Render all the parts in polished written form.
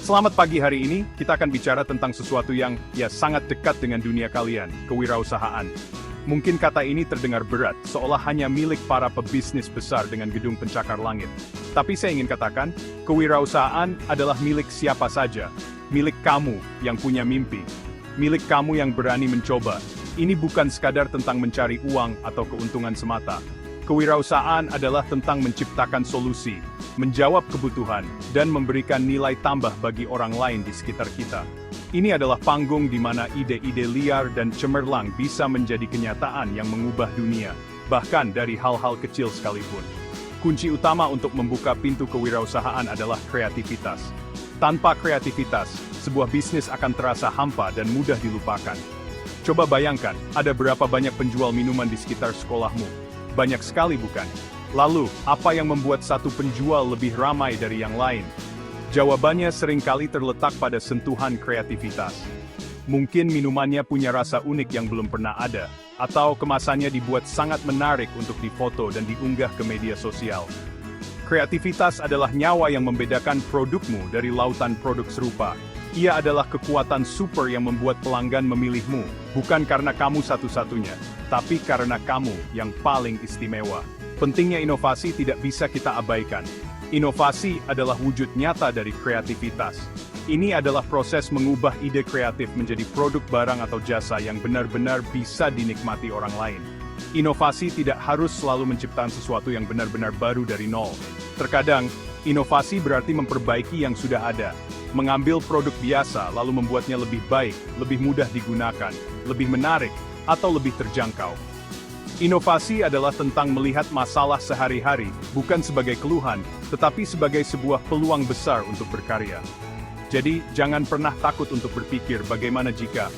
Selamat pagi. Hari ini, kita akan bicara tentang sesuatu yang, sangat dekat dengan dunia kalian, kewirausahaan. Mungkin kata ini terdengar berat, seolah hanya milik para pebisnis besar dengan gedung pencakar langit. Tapi saya ingin katakan, kewirausahaan adalah milik siapa saja. Milik kamu yang punya mimpi. Milik kamu yang berani mencoba. Ini bukan sekadar tentang mencari uang atau keuntungan semata. Kewirausahaan adalah tentang menciptakan solusi, menjawab kebutuhan, dan memberikan nilai tambah bagi orang lain di sekitar kita. Ini adalah panggung di mana ide-ide liar dan cemerlang bisa menjadi kenyataan yang mengubah dunia, bahkan dari hal-hal kecil sekalipun. Kunci utama untuk membuka pintu kewirausahaan adalah kreativitas. Tanpa kreativitas, sebuah bisnis akan terasa hampa dan mudah dilupakan. Coba bayangkan, ada berapa banyak penjual minuman di sekitar sekolahmu? Banyak sekali, bukan? Lalu, apa yang membuat satu penjual lebih ramai dari yang lain? Jawabannya seringkali terletak pada sentuhan kreativitas. Mungkin minumannya punya rasa unik yang belum pernah ada, atau kemasannya dibuat sangat menarik untuk difoto dan diunggah ke media sosial. Kreativitas adalah nyawa yang membedakan produkmu dari lautan produk serupa. Ia adalah kekuatan super yang membuat pelanggan memilihmu, bukan karena kamu satu-satunya, tapi karena kamu yang paling istimewa. Pentingnya inovasi tidak bisa kita abaikan. Inovasi adalah wujud nyata dari kreativitas. Ini adalah proses mengubah ide kreatif menjadi produk barang atau jasa yang benar-benar bisa dinikmati orang lain. Inovasi tidak harus selalu menciptakan sesuatu yang benar-benar baru dari nol. Terkadang, inovasi berarti memperbaiki yang sudah ada. Mengambil produk biasa lalu membuatnya lebih baik, lebih mudah digunakan, lebih menarik, atau lebih terjangkau. Inovasi adalah tentang melihat masalah sehari-hari, bukan sebagai keluhan, tetapi sebagai sebuah peluang besar untuk berkarya. Jadi, jangan pernah takut untuk berpikir bagaimana jika,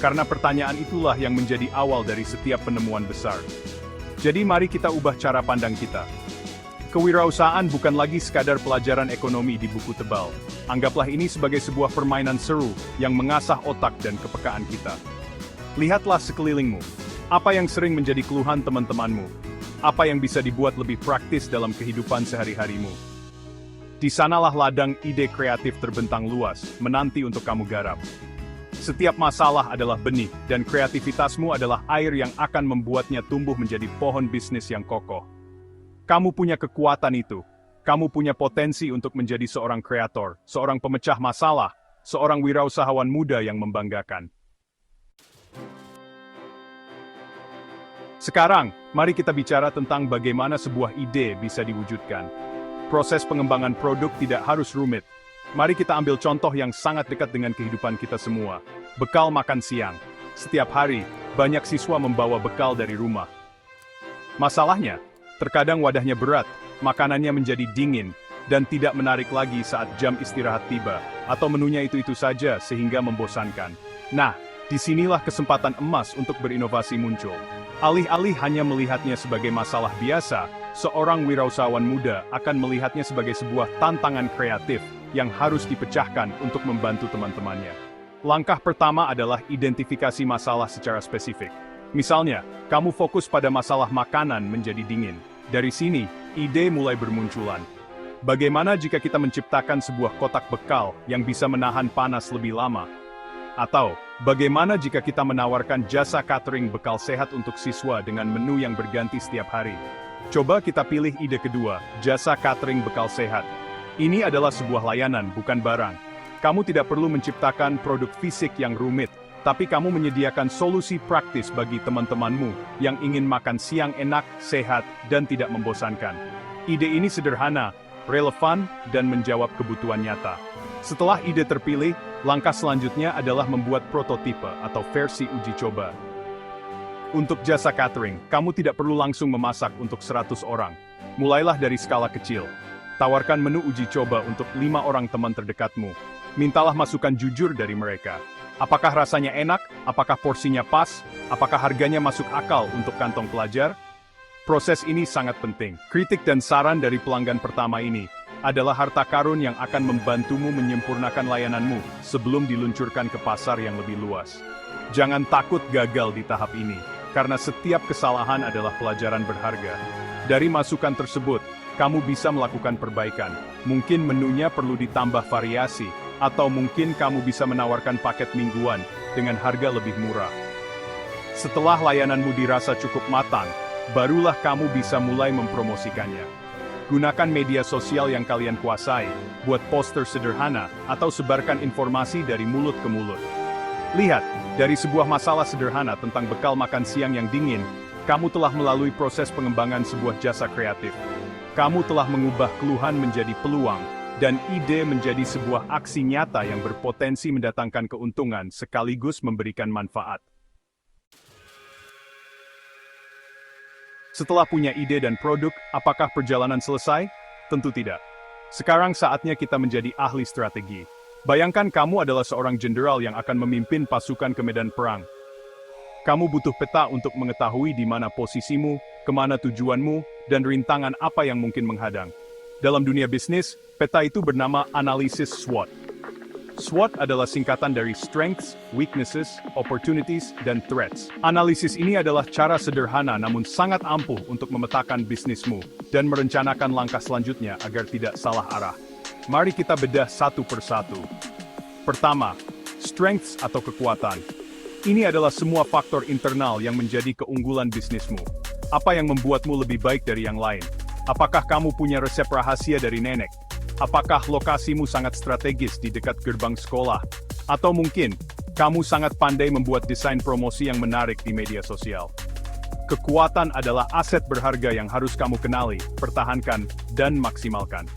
karena pertanyaan itulah yang menjadi awal dari setiap penemuan besar. Jadi mari kita ubah cara pandang kita. Kewirausahaan bukan lagi sekadar pelajaran ekonomi di buku tebal. Anggaplah ini sebagai sebuah permainan seru yang mengasah otak dan kepekaan kita. Lihatlah sekelilingmu. Apa yang sering menjadi keluhan teman-temanmu? Apa yang bisa dibuat lebih praktis dalam kehidupan sehari-harimu? Di sanalah ladang ide kreatif terbentang luas, menanti untuk kamu garap. Setiap masalah adalah benih, dan kreativitasmu adalah air yang akan membuatnya tumbuh menjadi pohon bisnis yang kokoh. Kamu punya kekuatan itu. Kamu punya potensi untuk menjadi seorang kreator, seorang pemecah masalah, seorang wirausahawan muda yang membanggakan. Sekarang, mari kita bicara tentang bagaimana sebuah ide bisa diwujudkan. Proses pengembangan produk tidak harus rumit. Mari kita ambil contoh yang sangat dekat dengan kehidupan kita semua. Bekal makan siang. Setiap hari, banyak siswa membawa bekal dari rumah. Masalahnya, terkadang wadahnya berat, makanannya menjadi dingin, dan tidak menarik lagi saat jam istirahat tiba, atau menunya itu-itu saja sehingga membosankan. Nah, disinilah kesempatan emas untuk berinovasi muncul. Alih-alih hanya melihatnya sebagai masalah biasa, seorang wirausahawan muda akan melihatnya sebagai sebuah tantangan kreatif yang harus dipecahkan untuk membantu teman-temannya. Langkah pertama adalah identifikasi masalah secara spesifik. Misalnya, kamu fokus pada masalah makanan menjadi dingin. Dari sini, ide mulai bermunculan. Bagaimana jika kita menciptakan sebuah kotak bekal yang bisa menahan panas lebih lama? Atau, bagaimana jika kita menawarkan jasa catering bekal sehat untuk siswa dengan menu yang berganti setiap hari? Coba kita pilih ide kedua, jasa catering bekal sehat. Ini adalah sebuah layanan, bukan barang. Kamu tidak perlu menciptakan produk fisik yang rumit, tapi kamu menyediakan solusi praktis bagi teman-temanmu yang ingin makan siang enak, sehat, dan tidak membosankan. Ide ini sederhana, relevan, dan menjawab kebutuhan nyata. Setelah ide terpilih, langkah selanjutnya adalah membuat prototipe atau versi uji coba. Untuk jasa catering, kamu tidak perlu langsung memasak untuk 100 orang. Mulailah dari skala kecil. Tawarkan menu uji coba untuk 5 orang teman terdekatmu. Mintalah masukan jujur dari mereka. Apakah rasanya enak? Apakah porsinya pas? Apakah harganya masuk akal untuk kantong pelajar? Proses ini sangat penting. Kritik dan saran dari pelanggan pertama ini adalah harta karun yang akan membantumu menyempurnakan layananmu sebelum diluncurkan ke pasar yang lebih luas. Jangan takut gagal di tahap ini, karena setiap kesalahan adalah pelajaran berharga. Dari masukan tersebut, kamu bisa melakukan perbaikan. Mungkin menunya perlu ditambah variasi, Atau mungkin kamu bisa menawarkan paket mingguan dengan harga lebih murah. Setelah layananmu dirasa cukup matang, barulah kamu bisa mulai mempromosikannya. Gunakan media sosial yang kalian kuasai, buat poster sederhana, atau sebarkan informasi dari mulut ke mulut. Lihat, dari sebuah masalah sederhana tentang bekal makan siang yang dingin, kamu telah melalui proses pengembangan sebuah jasa kreatif. Kamu telah mengubah keluhan menjadi peluang, dan ide menjadi sebuah aksi nyata yang berpotensi mendatangkan keuntungan sekaligus memberikan manfaat. Setelah punya ide dan produk, apakah perjalanan selesai? Tentu tidak. Sekarang saatnya kita menjadi ahli strategi. Bayangkan kamu adalah seorang jenderal yang akan memimpin pasukan ke medan perang. Kamu butuh peta untuk mengetahui di mana posisimu, kemana tujuanmu, dan rintangan apa yang mungkin menghadang. Dalam dunia bisnis, peta itu bernama analisis SWOT. SWOT adalah singkatan dari Strengths, Weaknesses, Opportunities, dan Threats. Analisis ini adalah cara sederhana namun sangat ampuh untuk memetakan bisnismu dan merencanakan langkah selanjutnya agar tidak salah arah. Mari kita bedah satu persatu. Pertama, strengths atau kekuatan. Ini adalah semua faktor internal yang menjadi keunggulan bisnismu. Apa yang membuatmu lebih baik dari yang lain? Apakah kamu punya resep rahasia dari nenek? Apakah lokasimu sangat strategis di dekat gerbang sekolah? Atau mungkin, kamu sangat pandai membuat desain promosi yang menarik di media sosial? Kekuatan adalah aset berharga yang harus kamu kenali, pertahankan, dan maksimalkan.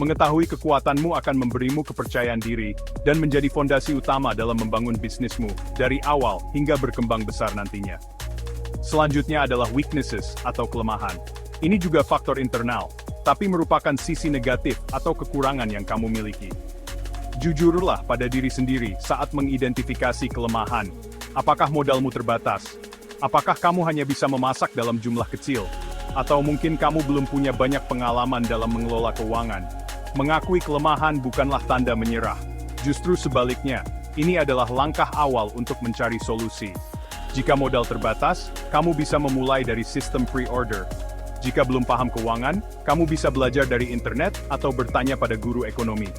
Mengetahui kekuatanmu akan memberimu kepercayaan diri dan menjadi fondasi utama dalam membangun bisnismu dari awal hingga berkembang besar nantinya. Selanjutnya adalah weaknesses atau kelemahan. Ini juga faktor internal, tapi merupakan sisi negatif atau kekurangan yang kamu miliki. Jujurlah pada diri sendiri saat mengidentifikasi kelemahan. Apakah modalmu terbatas? Apakah kamu hanya bisa memasak dalam jumlah kecil? Atau mungkin kamu belum punya banyak pengalaman dalam mengelola keuangan? Mengakui kelemahan bukanlah tanda menyerah. Justru sebaliknya, ini adalah langkah awal untuk mencari solusi. Jika modal terbatas, kamu bisa memulai dari sistem pre-order. Jika belum paham keuangan, kamu bisa belajar dari internet atau bertanya pada guru ekonomi.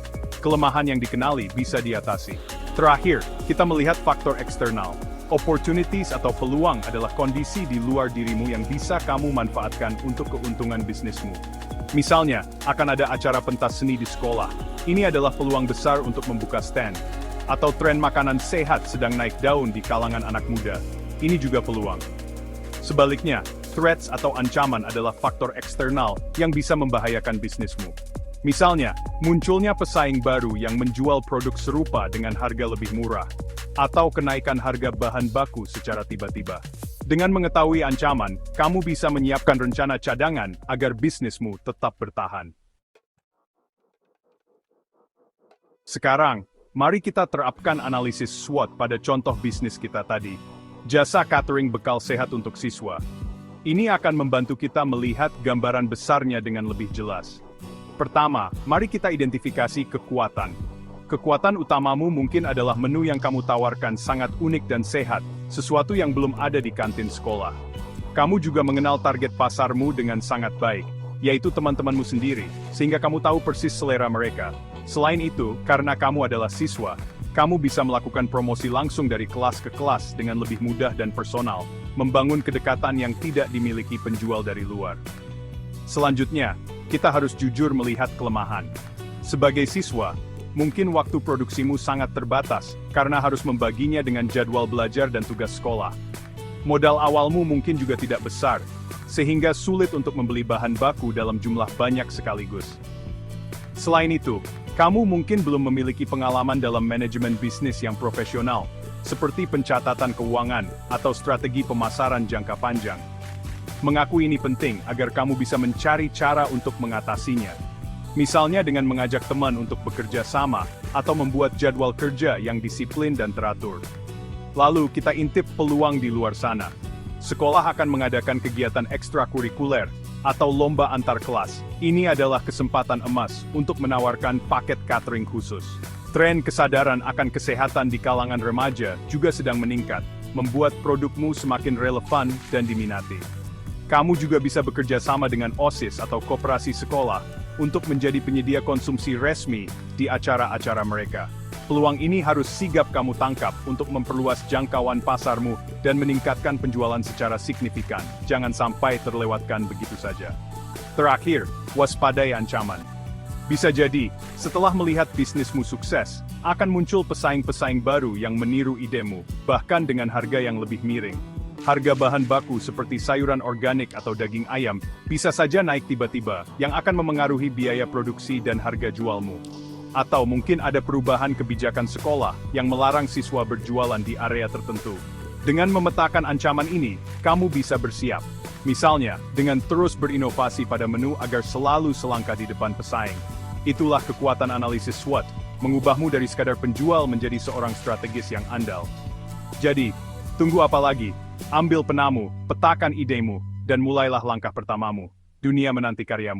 Kelemahan yang dikenali bisa diatasi. Terakhir, kita melihat faktor eksternal. Opportunities atau peluang adalah kondisi di luar dirimu yang bisa kamu manfaatkan untuk keuntungan bisnismu. Misalnya, akan ada acara pentas seni di sekolah. Ini adalah peluang besar untuk membuka stand. Atau tren makanan sehat sedang naik daun di kalangan anak muda. Ini juga peluang. Sebaliknya, threats atau ancaman adalah faktor eksternal yang bisa membahayakan bisnismu. Misalnya, munculnya pesaing baru yang menjual produk serupa dengan harga lebih murah. Atau kenaikan harga bahan baku secara tiba-tiba. Dengan mengetahui ancaman, kamu bisa menyiapkan rencana cadangan agar bisnismu tetap bertahan. Sekarang, mari kita terapkan analisis SWOT pada contoh bisnis kita tadi. Jasa catering bekal sehat untuk siswa. Ini akan membantu kita melihat gambaran besarnya dengan lebih jelas. Pertama, mari kita identifikasi kekuatan. Kekuatan utamamu mungkin adalah menu yang kamu tawarkan sangat unik dan sehat, sesuatu yang belum ada di kantin sekolah. Kamu juga mengenal target pasarmu dengan sangat baik, yaitu teman-temanmu sendiri, sehingga kamu tahu persis selera mereka. Selain itu, karena kamu adalah siswa, kamu bisa melakukan promosi langsung dari kelas ke kelas dengan lebih mudah dan personal, membangun kedekatan yang tidak dimiliki penjual dari luar. Selanjutnya, kita harus jujur melihat kelemahan. Sebagai siswa, mungkin waktu produksimu sangat terbatas, karena harus membaginya dengan jadwal belajar dan tugas sekolah. Modal awalmu mungkin juga tidak besar, sehingga sulit untuk membeli bahan baku dalam jumlah banyak sekaligus. Selain itu, kamu mungkin belum memiliki pengalaman dalam manajemen bisnis yang profesional, seperti pencatatan keuangan atau strategi pemasaran jangka panjang. Mengaku ini penting agar kamu bisa mencari cara untuk mengatasinya. Misalnya dengan mengajak teman untuk bekerja sama, atau membuat jadwal kerja yang disiplin dan teratur. Lalu kita intip peluang di luar sana. Sekolah akan mengadakan kegiatan ekstrakurikuler, atau lomba antar kelas. Ini adalah kesempatan emas untuk menawarkan paket catering khusus. Tren kesadaran akan kesehatan di kalangan remaja juga sedang meningkat, membuat produkmu semakin relevan dan diminati. Kamu juga bisa bekerja sama dengan OSIS atau koperasi sekolah, untuk menjadi penyedia konsumsi resmi di acara-acara mereka. Peluang ini harus sigap kamu tangkap untuk memperluas jangkauan pasarmu dan meningkatkan penjualan secara signifikan. Jangan sampai terlewatkan begitu saja. Terakhir, waspadai ancaman. Bisa jadi, setelah melihat bisnismu sukses, akan muncul pesaing-pesaing baru yang meniru idemu, bahkan dengan harga yang lebih miring. Harga bahan baku seperti sayuran organik atau daging ayam bisa saja naik tiba-tiba, yang akan memengaruhi biaya produksi dan harga jualmu. Atau mungkin ada perubahan kebijakan sekolah yang melarang siswa berjualan di area tertentu. Dengan memetakan ancaman ini, kamu bisa bersiap. Misalnya, dengan terus berinovasi pada menu agar selalu selangkah di depan pesaing. Itulah kekuatan analisis SWOT, mengubahmu dari sekadar penjual menjadi seorang strategis yang andal. Jadi, tunggu apa lagi? Ambil penamu, petakan idemu, dan mulailah langkah pertamamu. Dunia menanti karyamu.